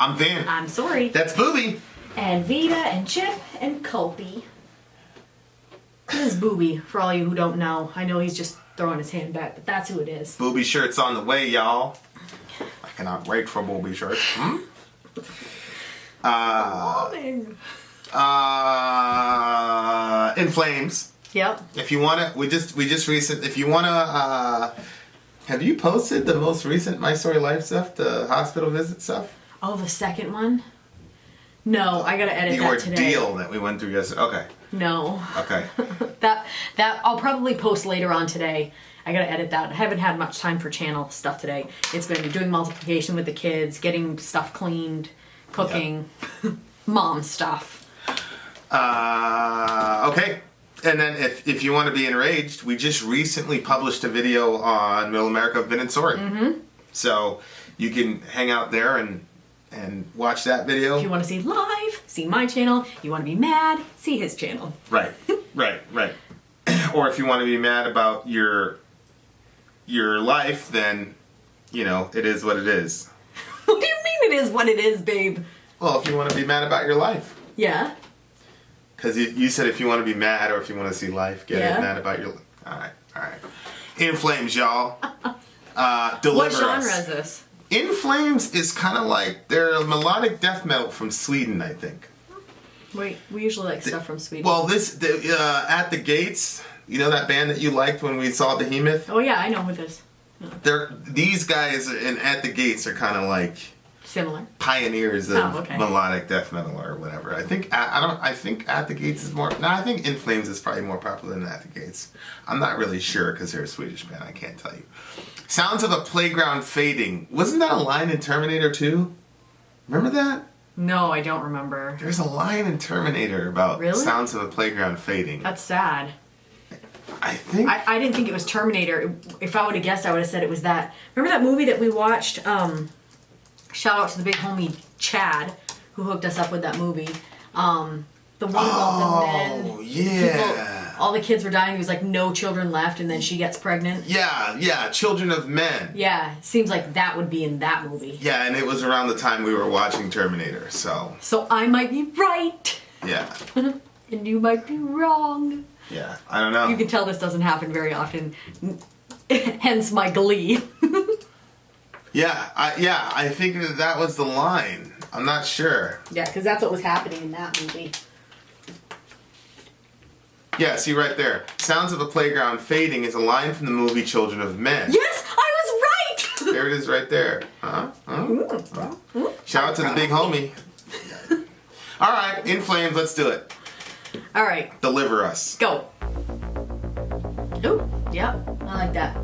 I'm Vin. I'm Sori. That's Booby. And Vita and Chip and Kopi. This is Booby, for all you who don't know. I know he's just throwing his hand back, but that's who it is. Booby shirt's on the way, y'all. I cannot wait for Booby shirt. In Flames. Yep. If you wanna, if you wanna, have you posted the most recent My Story Life stuff, the hospital visit stuff? Oh, the second one? No, I gotta edit the that today. The ordeal that we went through yesterday. Okay. No. Okay. that I'll probably post later on today. I gotta edit that. I haven't had much time for channel stuff today. It's been doing multiplication with the kids, getting stuff cleaned, cooking, mom stuff. Okay. And then if you want to be enraged, we just recently published a video on Middle America, Vin and Sori. Mm-hmm. So you can hang out there and watch that video. If you want to see live, see my channel. You want to be mad, see his channel. Right. Or if you want to be mad about your life, then, you know, it is what it is. What do you mean it is what it is, babe? Well, if you want to be mad about your life. Yeah. Because you said if you want to be mad or if you want to see life, get mad about your life. All right. In Flames, y'all. Deliver What genre us. is this? In Flames is kind of like, they're a melodic death metal from Sweden, I think. Wait, we usually like stuff from Sweden. Well, At the Gates, you know that band that you liked when we saw Behemoth? Oh yeah, I know who this. These guys in At the Gates are kind of like similar pioneers of melodic death metal or whatever. I think I think At the Gates is more. No, I think In Flames is probably more popular than At the Gates. I'm not really sure because they're a Swedish band. I can't tell you. Sounds of a Playground Fading. Wasn't that a line in Terminator 2? Remember that? No, I don't remember. There's a line in Terminator about sounds of a playground fading. That's sad. I think... I didn't think it was Terminator. If I would have guessed, I would have said it was that. Remember that movie that we watched? Shout out to the big homie Chad, who hooked us up with that movie. The one about the men. Oh, yeah. All the kids were dying. There was like no children left, and then she gets pregnant. Yeah. Children of Men. Yeah, seems like that would be in that movie. Yeah, and it was around the time we were watching Terminator, so... So I might be right. Yeah. And you might be wrong. Yeah, I don't know. You can tell this doesn't happen very often. Hence my glee. I think that was the line. I'm not sure. Yeah, because that's what was happening in that movie. Yeah, see right there. Sounds of a Playground Fading is a line from the movie Children of Men. Yes, I was right! There it is right there. Shout out to the big homie. Alright, In Flames, let's do it. Alright. Deliver us. Go. Ooh, yep, I like that.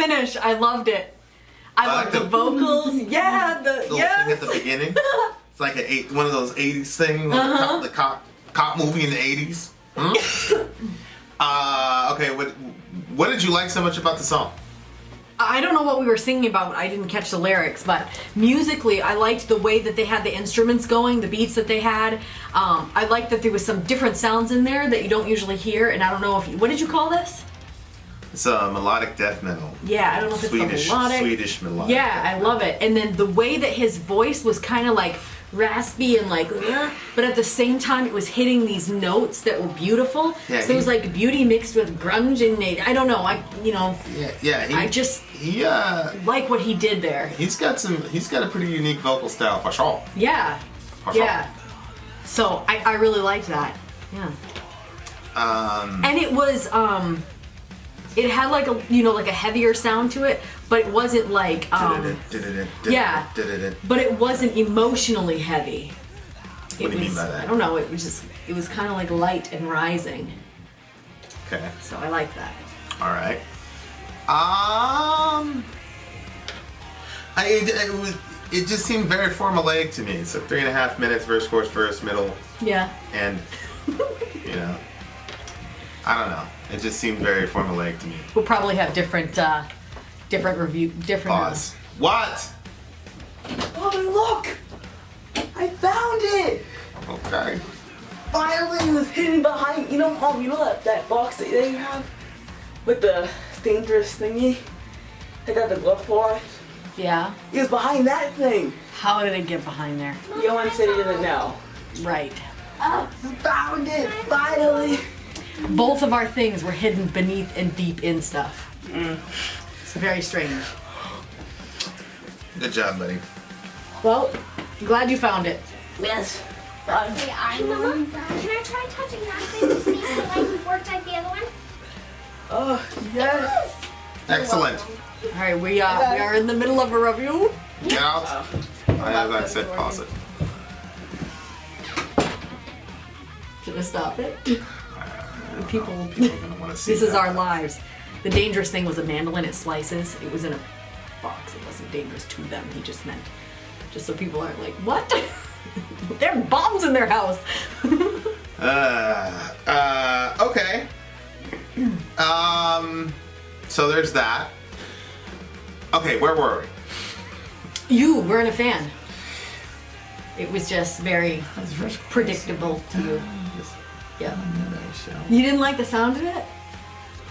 finish. I loved it. I loved the vocals. Yeah, the little thing at the beginning. It's like one of those 80s things, the cop movie in the 80s. Okay, what did you like so much about the song? I don't know what we were singing about. I didn't catch the lyrics, but musically, I liked the way that they had the instruments going, the beats that they had. I liked that there was some different sounds in there that you don't usually hear, and I don't know what did you call this? It's a melodic death metal. Yeah, I don't know if it's melodic. Swedish melodic. Yeah, I love it. And then the way that his voice was kind of like raspy and like, but at the same time it was hitting these notes that were beautiful. Yeah, so it was like beauty mixed with grunge and I don't know. I like what he did there. He's got a pretty unique vocal style for sure. Yeah. For sure. Yeah. So I really liked that. Yeah. And it was it had like a heavier sound to it, but it wasn't like yeah, but it wasn't emotionally heavy. What do you mean by that? I don't know. It was kind of like light and rising. Okay. So I like that. All right. It just seemed very formulaic to me. It's like 3.5 minutes, verse, chorus, verse, middle. Yeah. And I don't know. It just seemed very formulaic to me. We'll probably have different Pause. What? Oh, look! I found it! Okay. Finally, it was hidden behind, that box that they have with the dangerous thingy? They got the glove for it. Yeah. It was behind that thing. How did it get behind there? Johan said he doesn't know. Right. Oh, I found it! Finally! Both of our things were hidden beneath and deep in stuff. It's very strange. Good job, buddy. Well, glad you found it. Yes. Hey, can I try touching that thing to see if it worked like the other one? Oh, yes. Excellent. All right, we are in the middle of a review. Get out. I said pause it. Should I stop it? People are gonna want to see. This is our lives. The dangerous thing was a mandolin. It slices. It was in a box. It wasn't dangerous to them. He just meant, just so people aren't like, what? There are bombs in their house. Okay. So there's that. Okay, where were we? You weren't a fan. It was just very predictable to you. Yeah. You didn't like the sound of it?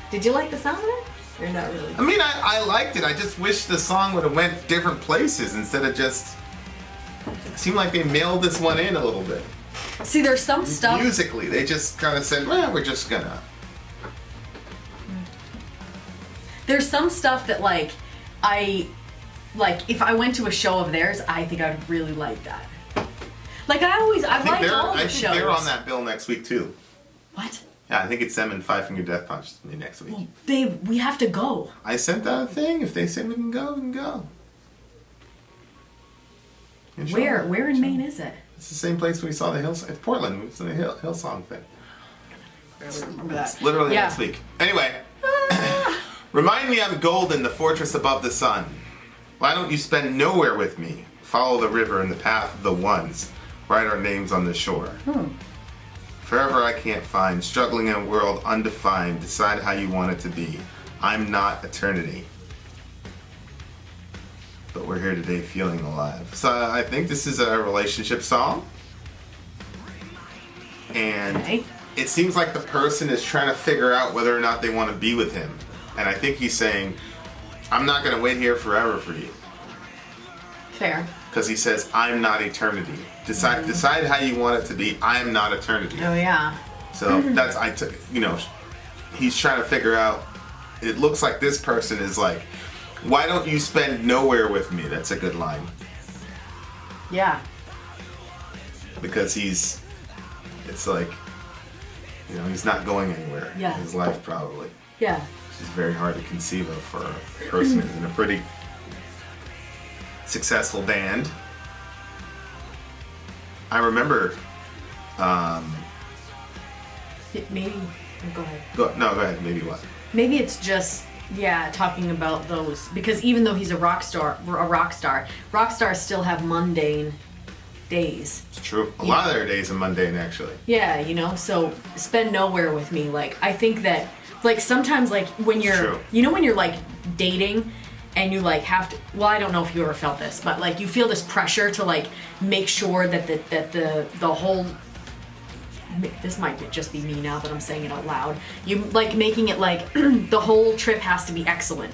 Did you like the sound of it? Or not really? I mean, I liked it. I just wish the song would have went different places instead of just... It seemed like they mailed this one in a little bit. See, there's some stuff... Musically, they just kind of said, well, we're just gonna... There's some stuff that, like, if I went to a show of theirs, I think I would really like that. Like, I've liked all the shows. I think they're on that bill next week, too. What? Yeah, I think it's them and Five Finger Death Punch next week. Well, we have to go. I sent out a thing. If they say we can go, we can go. Where in Maine is it? It's the same place we saw the Hillsong. It's Portland. We saw the Hillsong thing. I really remember that. It's literally next week. Anyway. Remind me I'm golden, the fortress above the sun. Why don't you spend nowhere with me? Follow the river and the path of the ones. Write our names on the shore. Forever I can't find, struggling in a world undefined. Decide how you want it to be. I'm not eternity. But we're here today feeling alive. So I think this is a relationship song. And it seems like the person is trying to figure out whether or not they want to be with him. And I think he's saying, I'm not going to wait here forever for you. Fair. Because he says, I'm not eternity. Decide how you want it to be. I am not eternity. Oh, yeah. So he's trying to figure out, it looks like this person is like, why don't you spend nowhere with me? That's a good line. Yeah. Because it's like, he's not going anywhere in his life probably. Yeah. Which is very hard to conceive of for a person who's in a pretty successful band. I remember Maybe... Go ahead. Go ahead. Maybe what? Maybe it's just Yeah, talking about those, because even though he's a rock star, rock stars still have mundane days. It's true. A lot of their days are mundane, actually. Yeah, you know, so spend nowhere with me. Like, I think that, like, sometimes, like, when you're, True. you know, when you're, like, dating and you, like, have to, well, I don't know if you ever felt this, but, like, you feel this pressure to, like, make sure that the whole, this might just be me now that I'm saying it out loud. You, like, making it, like, the whole trip has to be excellent.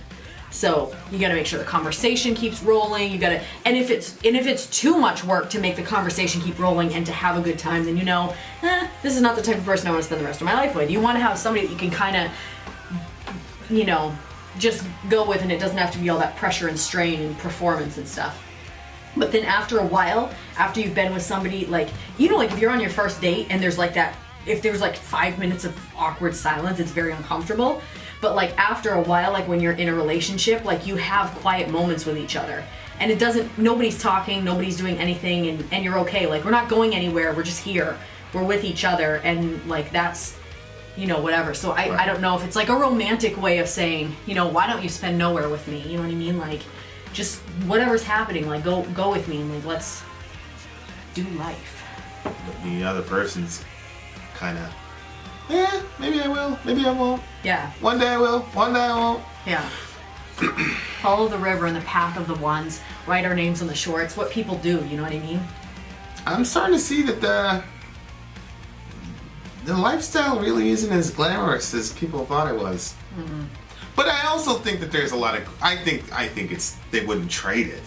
So you got to make sure the conversation keeps rolling. You got to, and if it's too much work to make the conversation keep rolling and to have a good time, then you know, this is not the type of person I want to spend the rest of my life with. You want to have somebody that you can kind of, you know, just go with, and it doesn't have to be all that pressure and strain and performance and stuff. But then after a while, after you've been with somebody, like, you know, like if you're on your first date and there's like that, if there's like 5 minutes of awkward silence, it's very uncomfortable. But like after a while, like when you're in a relationship, like you have quiet moments with each other. And it doesn't, nobody's talking, nobody's doing anything, and you're okay. Like, we're not going anywhere, we're just here. We're with each other, and like that's, you know, whatever. So I don't know if it's like a romantic way of saying, you know, why don't you spend nowhere with me? You know what I mean? Like, just whatever's happening, like go with me, and like let's do life. But the other person's kind of, maybe I will, maybe I won't. Yeah. One day I will, one day I won't. Yeah. Follow the river and the path of the ones. Write our names on the shore. It's what people do, you know what I mean? I'm starting to see that the lifestyle really isn't as glamorous as people thought it was. Mm-hmm. But I also think that there's a lot of, I think it's, they wouldn't trade it.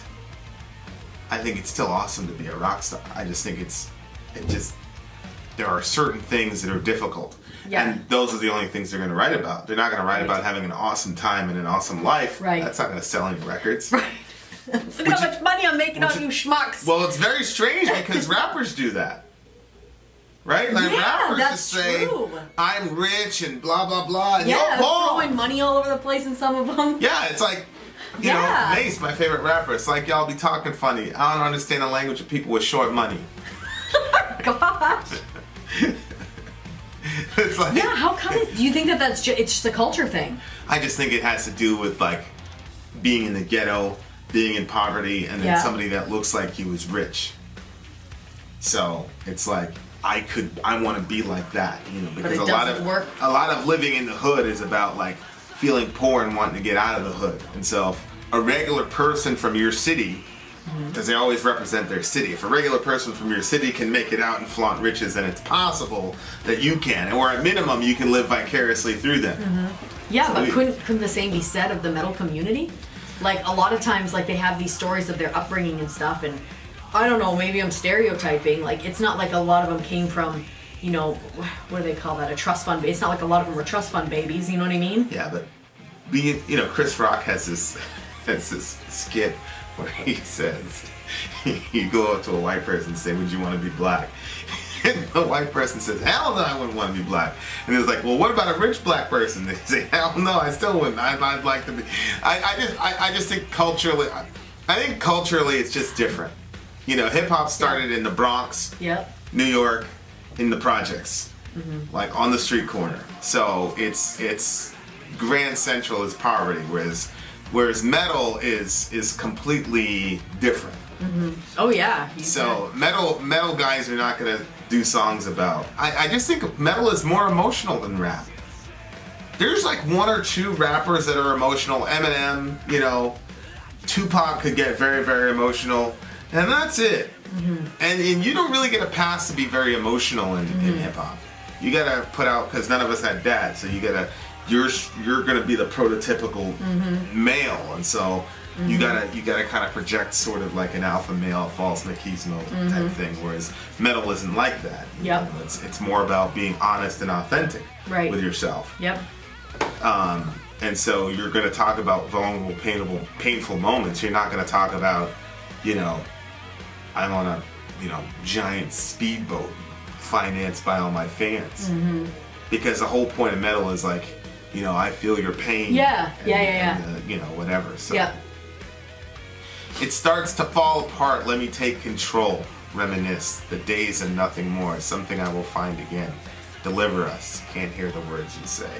I think it's still awesome to be a rock star. I just think there are certain things that are difficult. Yeah. And those are the only things they're going to write about. They're not going to write about having an awesome time and an awesome life. Right. That's not going to sell any records. Right. Look at how much money I'm making on you schmucks. Well, it's very strange because rappers do that. Right? Like Yeah, rappers that's just say, true. I'm rich and blah, blah, blah. And Yeah, yo, Paul. throwing money all over the place in some of them. Yeah, it's like, you Yeah. know, Mace, my favorite rapper. It's like y'all be talking funny. I don't understand the language of people with short money. Gosh. It's like, Yeah, how come? Do you think that it's just a culture thing? I just think it has to do with like being in the ghetto, being in poverty, and then Yeah. somebody that looks like he was rich. So it's like I want to be like that, you know, because it a lot doesn't of work. a lot of living in the hood is about like feeling poor and wanting to get out of the hood. And so if a regular person from your city, because they always represent their city, if a regular person from your city can make it out and flaunt riches, then it's possible that you can, or at minimum you can live vicariously through them. Yeah, So but we- couldn't the same be said of the metal community? Like, a lot of times, like, they have these stories of their upbringing and stuff, and I don't know, maybe I'm stereotyping. Like, it's not like a lot of them came from, you know, what do they call that? A trust fund. It's not like a lot of them were trust fund babies. You know what I mean? Yeah, but being, you know, Chris Rock has this skit where he says, you go up to a white person and say, would you want to be black? And the white person says, hell no, I wouldn't want to be black. And it's like, well, what about a rich black person? They say, hell no, I still wouldn't. I'd like to be. I just think culturally, it's just different. You know, hip hop started in the Bronx, Yep. New York, in the projects, like on the street corner. So it's Grand Central is poverty, whereas metal is completely different. Oh, yeah. So metal guys are not gonna do songs about. I just think metal is more emotional than rap. There's like one or two rappers that are emotional. Eminem, you know, Tupac could get very, very emotional, and that's it. And you don't really get a pass to be very emotional in hip hop. You gotta put out, because none of us had dads, so you're gonna be the prototypical male, and so you gotta kind of project sort of like an alpha male, false machismo type thing. Whereas metal isn't like that. Yep. You know, it's more about being honest and authentic Right. with yourself. Yep. And so you're gonna talk about vulnerable, painful moments. You're not gonna talk about, you know, I'm on a, you know, giant speedboat financed by all my fans. Because the whole point of metal is like, you know, I feel your pain. Yeah. And, Yeah. and, you know, whatever. So Yep. it starts to fall apart. Let me take control. Reminisce. The days and nothing more. Something I will find again. Deliver us. Can't hear the words you say.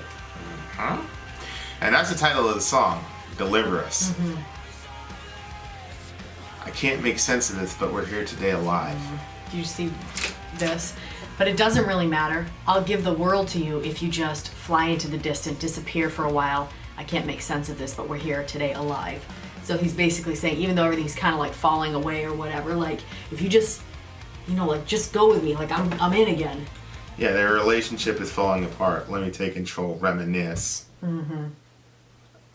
And that's the title of the song, Deliver Us. I can't make sense of this, but we're here today alive. Do you see this? But it doesn't really matter. I'll give the world to you if you just fly into the distant, disappear for a while. I can't make sense of this, but we're here today alive. So he's basically saying, even though everything's kind of like falling away or whatever, like if you just, like just go with me, like I'm in again. Yeah, their relationship is falling apart. Let me take control, reminisce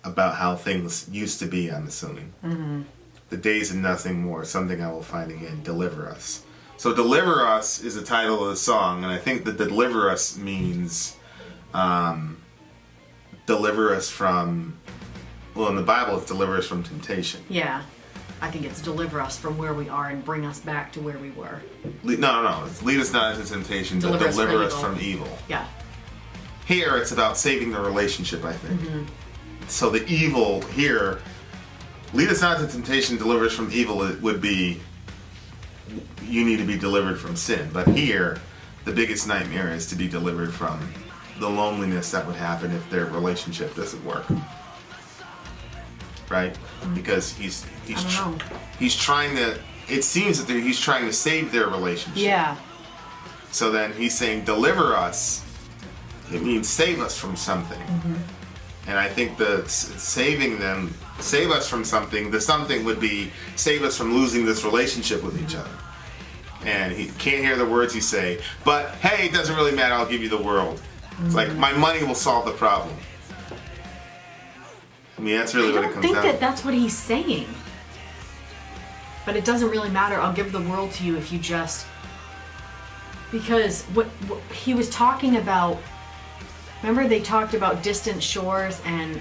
about how things used to be, I'm assuming. The days of nothing more, something I will find again, deliver us. So Deliver Us is the title of the song, and I think that Deliver Us means deliver us from, well, in the Bible it's deliver us from temptation. Yeah. I think it's deliver us from where we are and bring us back to where we were. No. It's lead us not into temptation, but deliver us from evil. Yeah. Here it's about saving the relationship, I think. So the evil here, lead us not into temptation, deliver us from evil, it would be you need to be delivered from sin. But here, the biggest nightmare is to be delivered from the loneliness that would happen if their relationship doesn't work. Right? Because he's trying to, it seems that he's trying to save their relationship. Yeah. So then he's saying deliver us, it means save us from something. And I think the saving them, save us from something, the something would be save us from losing this relationship with each other. And he can't hear the words you say, but hey, it doesn't really matter, I'll give you the world. It's like, my money will solve the problem. I mean, that's really what it comes down to. I don't think that's what he's saying. But it doesn't really matter, I'll give the world to you if you just... Because what he was talking about... Remember they talked about distant shores and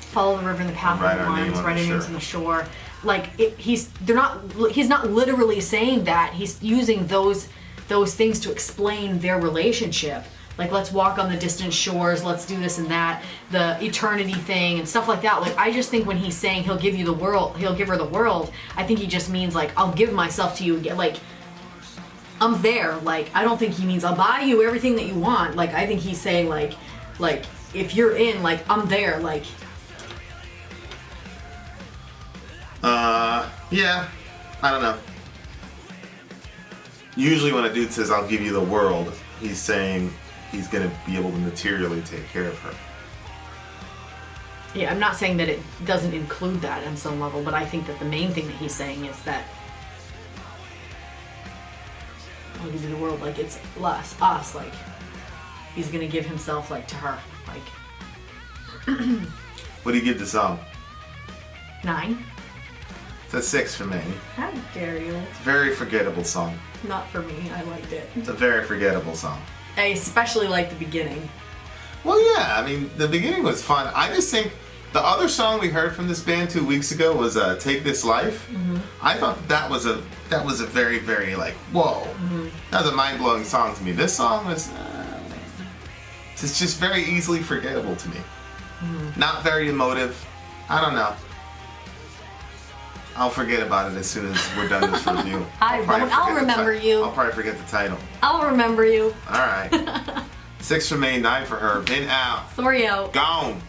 follow the river in the path of the winds, write our names on the shore. Like he's not literally saying that. He's using those things to explain their relationship. Like let's walk on the distant shores, let's do this and that, the eternity thing and stuff like that. Like I just think when he's saying he'll give you the world, he'll give her the world, I think he just means like I'll give myself to you again. Like I'm there. Like I don't think he means I'll buy you everything that you want. Like I think he's saying like if you're in, like I'm there. Like yeah, I don't know. Usually when a dude says I'll give you the world, he's saying he's gonna be able to materially take care of her. Yeah, I'm not saying that it doesn't include that on some level, but I think that the main thing that he's saying is that I'll give you the world, like it's us, like he's gonna give himself like to her, like. What do you give the song? 9. It's a 6 for me. How dare you? It's a very forgettable song. Not for me, I liked it. It's a very forgettable song. I especially like the beginning. Well, yeah, I mean, the beginning was fun. I just think the other song we heard from this band 2 weeks ago was Take This Life. I thought that was a very, very, like, whoa. That was a mind-blowing song to me. This song was, it's just very easily forgettable to me. Not very emotive. I don't know. I'll forget about it as soon as we're done this review. I'll remember you. I'll probably forget the title. I'll remember you. All right. 6 for me, 9 for her. Vin out. Sori out. Gone.